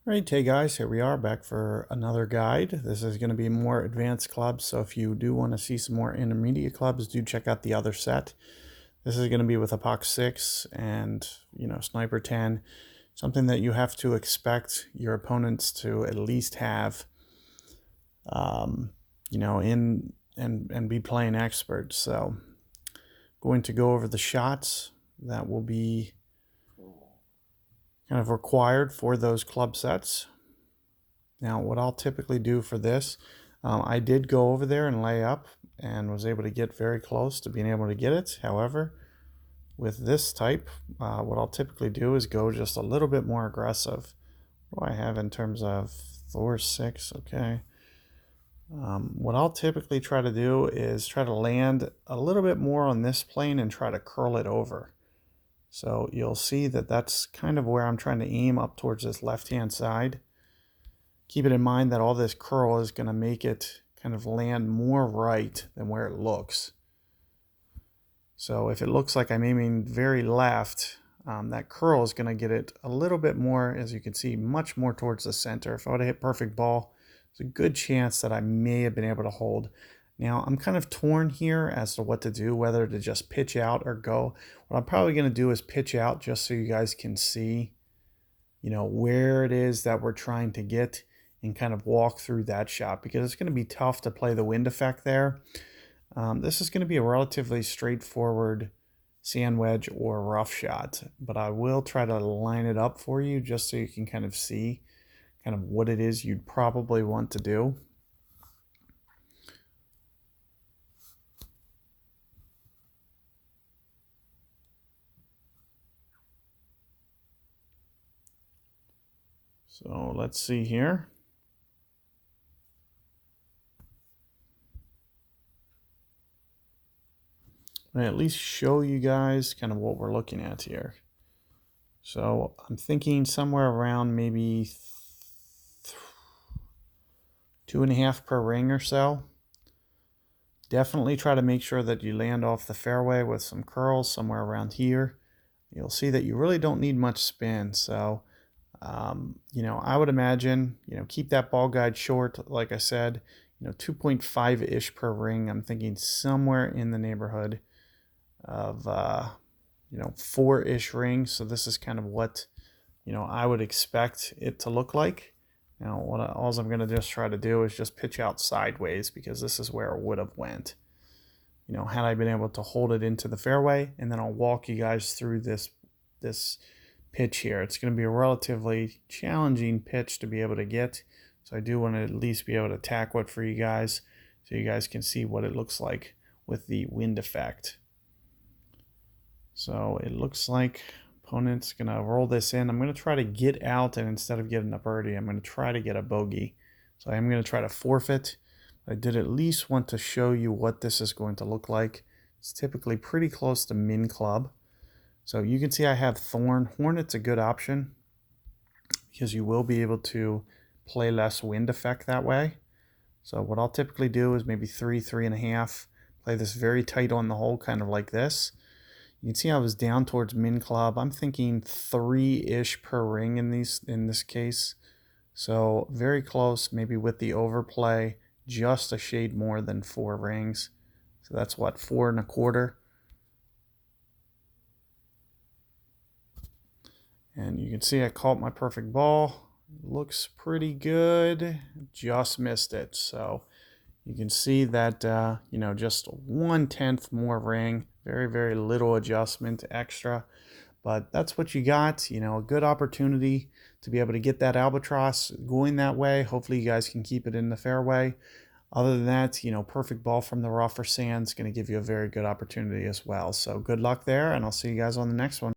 Right, hey guys, here we are back for another guide. This is going to be more advanced clubs, so if you do want to see some more intermediate clubs, do check out the other set. This is going to be with Apox 6 and, Sniper 10, something that you have to expect your opponents to at least have, in and be playing experts. So, going to go over the shots that will be kind of required for those club sets. Now, what I'll typically do for this, I did go over there and lay up and was able to get very close to being able to get it. However, with this type, what I'll typically do is go just a little bit more aggressive. What do I have in terms of Thor 6? Okay. What I'll typically try to do is try to land a little bit more on this plane and try to curl it over. So you'll see that that's kind of where I'm trying to aim up towards this left-hand side. Keep it in mind that all this curl is going to make it kind of land more right than where it looks. So if it looks like I'm aiming very left, that curl is going to get it a little bit more, as you can see, much more towards the center. If I would have hit perfect ball, there's a good chance that I may have been able to hold. Now, I'm kind of torn here as to what to do, whether to just pitch out or go. What I'm probably going to do is pitch out just so you guys can see, where it is that we're trying to get and kind of walk through that shot, because it's going to be tough to play the wind effect there. This is going to be a relatively straightforward sand wedge or rough shot, but I will try to line it up for you just so you can kind of see kind of what it is you'd probably want to do. So let's see here. I at least show you guys kind of what we're looking at here. So I'm thinking somewhere around maybe 2.5 per ring or so. Definitely try to make sure that you land off the fairway with some curls somewhere around here. You'll see that you really don't need much spin. So, I would imagine, keep that ball guide short. Like I said, 2.5-ish per ring. I'm thinking somewhere in the neighborhood of 4-ish rings. So this is kind of what I would expect it to look like. Now all I'm going to just try to do is just pitch out sideways, because this is where it would have went, had I been able to hold it into the fairway. And then I'll walk you guys through this pitch here. It's going to be a relatively challenging pitch to be able to get, so I do want to at least be able to tackle it for you guys so you guys can see what it looks like with the wind effect. So it looks like opponent's going to roll this in. I'm going to try to get out, and instead of getting a birdie, I'm going to try to get a bogey. So I'm going to try to forfeit. I did at least want to show you what this is going to look like. It's typically pretty close to min club. So you can see I have Thorn. Hornet's a good option because you will be able to play less wind effect that way. So what I'll typically do is maybe 3.5, play this very tight on the hole, kind of like this. You can see I was down towards min club. I'm thinking 3-ish per ring in this case. So very close, maybe with the overplay, just a shade more than 4 rings. So that's what, 4.25. And you can see I caught my perfect ball. Looks pretty good. Just missed it. So you can see that, just 1/10 more ring. Very, very little adjustment extra. But that's what you got. A good opportunity to be able to get that albatross going that way. Hopefully you guys can keep it in the fairway. Other than that, perfect ball from the rougher sand is going to give you a very good opportunity as well. So good luck there, and I'll see you guys on the next one.